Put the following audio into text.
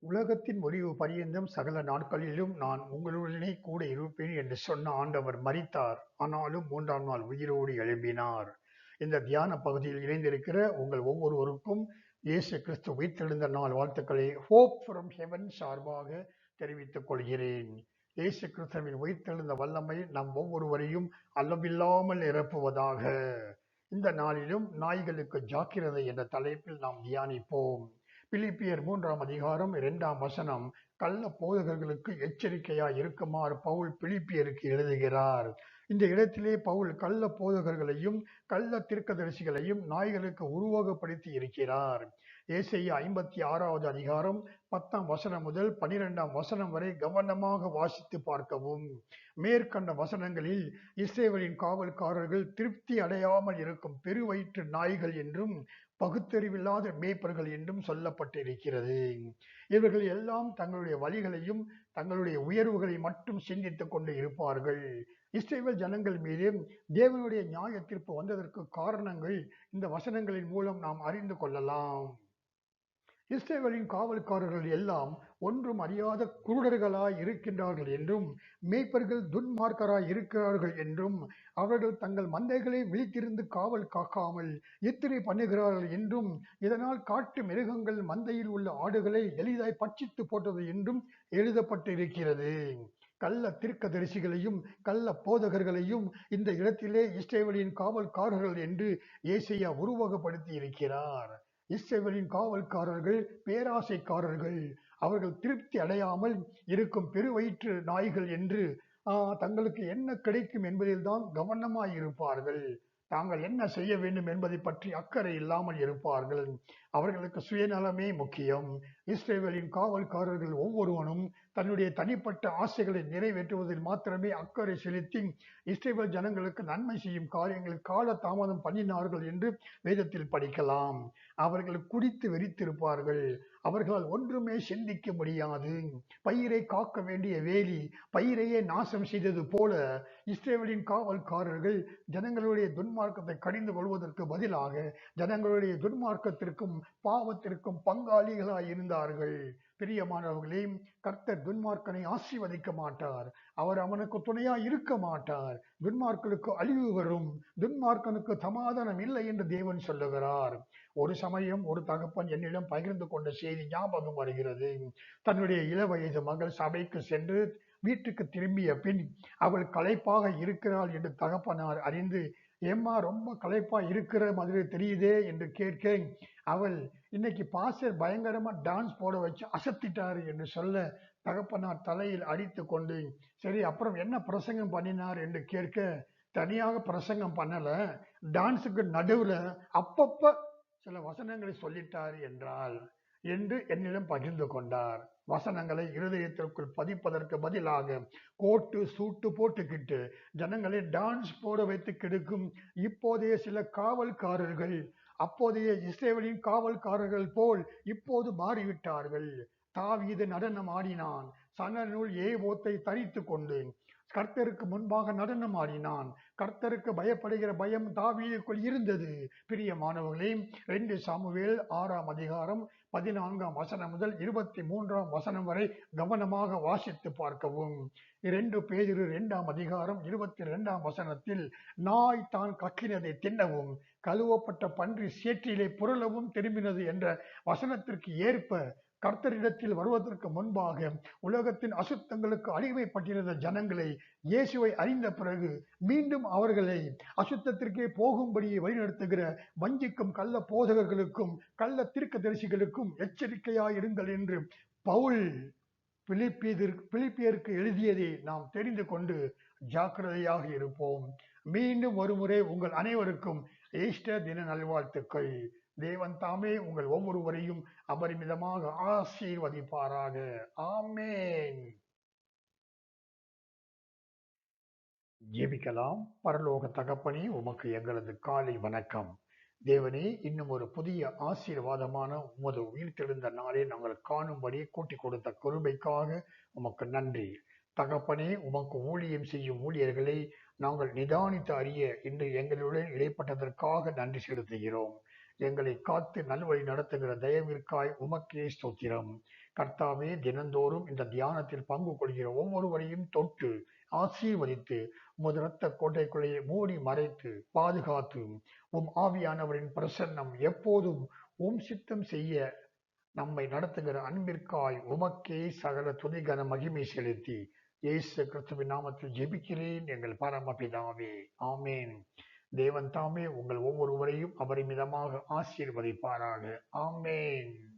உலகத்தின் முடிவு பரியந்தம் சகல நாட்களிலும் நான் உங்களுடனே கூட இருப்பேன் என்று சொன்ன ஆண்டவர் மரித்தார். ஆனாலும் 3ஆம் நாள் உயிரோடு எழும்பினார். இந்த தியான பகுதியில் இணைந்திருக்கிற உங்கள் ஒவ்வொருவருக்கும் இயேசு கிறிஸ்து உயிர்த்தெழுந்த நாள் வாழ்த்துக்களை ஹோப் ஃப்ரம் ஹெவன் சார்பாக தெரிவித்துக் கொள்கிறேன். இயேசு கிறிஸ்துவின் உயிர்த்தெழுந்த வல்லமை நம் ஒவ்வொருவரையும் அளவில்லாமல் நிரப்புவதாக. இந்த நாளிலும் நாய்களுக்கு ஜாக்கிரதை என்ற தலைப்பில் நாம் தியானிப்போம். பிலிப்பியர் 3ஆம் அதிகாரம் 2ஆம் வசனம், கள்ள போதகர்களுக்கு எச்சரிக்கையாய் இருக்குமாறு பவுல் பிலிப்பியருக்கு எழுதுகிறார். இந்த இடத்திலே பவுல் கள்ள போதகர்களையும் கள்ள தீர்க்கதரிசிகளையும் நாய்களுக்கு உருவகப்படுத்தி இருக்கிறார். ஏசாயா 56வது அதிகாரம் 10ஆம் வசனம் முதல் 12ஆம் வசனம் வரை கவனமாக வாசித்து பார்க்கவும். மேற்கண்ட வசனங்களில் இஸ்ரவேலின் காவல்காரர்கள் திருப்தி அடையாமல் இருக்கும் பெருவயிற்று நாய்கள் என்றும் பகுத்தறிவில்லாத மேய்ப்பர்கள் என்றும் சொல்லப்பட்டிருக்கிறது. இவர்கள் எல்லாம் தங்களுடைய வழிகளையும் தங்களுடைய உயர்வுகளை மட்டும் சிந்தித்துக் கொண்டு இருப்பார்கள். இஸ்ரவேல் ஜனங்கள் மீது தேவனுடைய நியாய தீர்ப்பு வந்ததற்கு காரணங்கள் இந்த வசனங்களின் மூலம் நாம் அறிந்து கொள்ளலாம். இஸ்ரவேலின் காவல்காரர்கள் எல்லாம் ஒன்றும் அறியாத குருடர்களாய் இருக்கின்றார்கள் என்றும் மேய்ப்பர்கள் துன்மார்க்கராய் இருக்கிறார்கள் என்றும் அவர்கள் தங்கள் மந்தைகளை விழித்திருந்து காவல் காக்காமல் எத்திரை பண்ணுகிறார்கள் என்றும் இதனால் காட்டு மிருகங்கள் மந்தையில் உள்ள ஆடுகளை எளிதாய் பட்சித்து போட்டது என்றும் எழுதப்பட்டிருக்கிறது. கள்ள தீர்க்கதரிசிகளையும் கள்ள போதகர்களையும் இந்த இடத்திலே இஸ்ரவேலின் காவல்காரர்கள் என்று ஏசாயா உருவகப்படுத்தி இருக்கிறார். இஸ்ரவேலின் காவல்காரர்கள் பேராசைக்காரர்கள், அவர்கள் திருப்தி அடையாமல் இருக்கும் பெருவயிற்று நாய்கள் என்று தங்களுக்கு என்ன கிடைக்கும் என்பதில்தான் கவனமாய் இருப்பார்கள். தாங்கள் என்ன செய்ய வேண்டும் என்பதை பற்றி அக்கறை இல்லாமல் இருப்பார்கள். அவர்களுக்கு சுயநலமே முக்கியம். இஸ்ரவேலின் காவல்காரர்கள் ஒவ்வொருவனும் தன்னுடைய தனிப்பட்ட ஆசைகளை நிறைவேற்றுவதில் மாத்திரமே அக்கறை செலுத்தி இஸ்ரவேல் ஜனங்களுக்கு நன்மை செய்யும் காரியங்களில் கால தாமதம் பண்ணினார்கள் என்று வேதத்தில் படிக்கலாம். அவர்கள் குடித்து வெறித்திருப்பார்கள். அவர்களால் ஒன்றுமே சிந்திக்க முடியாது. பயிரை காக்க வேண்டிய வேலி பயிரையே நாசம் செய்தது போல இஸ்ரவேலின் காவல்காரர்கள் ஜனங்களுடைய துன்மார்க்கத்தை கடிந்து கொள்வதற்கு பதிலாக ஜனங்களுடைய துன்மார்க்கத்திற்கும் பாவத்திற்கும் பங்காளிகளாய் இருந்தார்கள். பிரியமானவர்களே, கர்த்தர் துன்மார்க்கனை ஆசீர்வதிக்க மாட்டார். அவர் அவனுக்கு துணையாய் இருக்க மாட்டார். துன்மார்க்கனுக்கு அழிவு வரும், துன்மார்க்கனுக்கு சமாதானம் இல்லை என்று தேவன் சொல்லுகிறார். ஒரு சமயம் ஒரு தகப்பன் என்னிடம் பகிர்ந்து கொண்ட செய்தி ஞாபகம் வருகிறது. தன்னுடைய இளவயது மகள் சபைக்கு சென்று வீட்டுக்கு திரும்பிய பின் அவள் களைப்பாக இருக்கிறாள் என்று தகப்பனார் அறிந்து, ஏம்மா ரொம்ப களைப்பா இருக்கிற மாதிரி தெரியுதே என்று கேட்க, அவள் இன்னைக்கு பாஸ்டர் பயங்கரமா டான்ஸ் போட வச்சு அசத்திட்டாரு என்று சொல்ல, தகப்பனார் தலையில் அடித்து கொண்டு, சரி அப்புறம் என்ன பிரசங்கம் பண்ணினார் என்று கேட்க, தனியாக பிரசங்கம் பண்ணல, டான்ஸுக்கு நடுவுல அப்பப்ப சில வசனங்களை சொல்லிட்டார் என்றால் என்று என்னிடம் பகிர்ந்து கொண்டார். வசனங்களை இருதயத்திற்குள் பதிப்பதற்கு பதிலாக கோட்டு சூட்டு போட்டுக்கிட்டு ஜனங்களை டான்ஸ் போட வைத்து கெடுக்கும் இப்போதைய சில காவல்காரர்கள் அப்போதைய இஸ்ரவேலின் காவல்காரர்கள் போல் இப்போது மாறிவிட்டார்கள். தாவீது நடனம் ஆடினான். சணநூல் ஏபோத்தை தரித்து கொண்டு கர்த்தருக்கு முன்பாக நடனம் ஆடினான். கர்த்தருக்கு பயப்படுகிற பயம் தாவீதுக்குள் இருந்தது. பிரியமானவர்களே, 2 சாமுவேல் 6ஆம் அதிகாரம் 14ஆம் வசனம் முதல் 23ஆம் வசனம் வரை கவனமாக வாசித்து பார்க்கவும். 2 பேதுரு 2ஆம் அதிகாரம் 22ஆம் வசனத்தில், நாய் தான் கக்கினதை தின்னவும் கழுவப்பட்ட பன்றி சேற்றிலே புரளவும் திரும்பினது என்ற வசனத்திற்கு ஏற்ப கர்த்தரிடத்தில் வருவதற்கு முன்பாக உலகத்தின் அசுத்தங்களுக்கு அடிமைப்பட்டிருந்த ஜனங்களை இயேசுவை அறிந்த பிறகு மீண்டும் அவர்களை அசுத்தத்திற்கே போகும்படி வழிநடத்துகிற வஞ்சிக்கும் கள்ள போதகர்களுக்கும் கள்ள தீர்க்கதரிசிகளுக்கும் எச்சரிக்கையாயிருங்கள் என்று பவுல் பிலிப்பியருக்கு எழுதியதை நாம் தெரிந்து கொண்டு ஜாக்கிரதையாக இருப்போம். மீண்டும் ஒருமுறை உங்கள் அனைவருக்கும் ஈஸ்டர் தின நல்வாழ்த்துக்கள். தேவன் தாமே உங்கள் ஒவ்வொருவரையும் அபரிமிதமாக ஆசீர்வதிப்பாராக. ஆமென். ஜெபிக்கலாம். பரலோக தகப்பனே, உமக்கு எங்களது காலை வணக்கம். தேவனே, இன்னும் ஒரு புதிய ஆசீர்வாதமான உமது உயிர்த்தெழுந்த நாளை நாங்கள் காணும்படி கூட்டிக் கொடுத்த கிருபைக்காக உமக்கு நன்றி. தகப்பனே, உமக்கு ஊழியம் செய்யும் ஊழியர்களை நாங்கள் நிதானித்து அறிய இன்று எங்களுடன் இடைப்பட்டதற்காக நன்றி செலுத்துகிறோம். எங்களை காத்து நல்வழி நடத்துகிற தயவிற்காய் உமக்கே ஸ்தோத்திரம். கர்த்தாவே, தினந்தோறும் இந்த தியானத்தில் பங்கு கொள்கிற ஒவ்வொருவரையும் தொட்டு ஆசீர்வதித்து உமது இரத்த கோட்டைக்குள்ளே மூடி மறைத்து பாதுகாத்து ஆவியானவரின் பிரசன்னம் எப்போதும் சித்தம் செய்ய நம்மை நடத்துகிற அன்பிற்காய் உமக்கே சகல துதிகன மகிமை செலுத்தி இயேசு கிறிஸ்துவின் நாமத்தில் ஜெபிக்கிறேன் எங்கள் பரமபிதாவே. ஆமேன். தேவன் தாமே உங்கள் ஒவ்வொருவரையும் அபரிமிதமாக ஆசீர்வதிப்பாராக. ஆமேன்.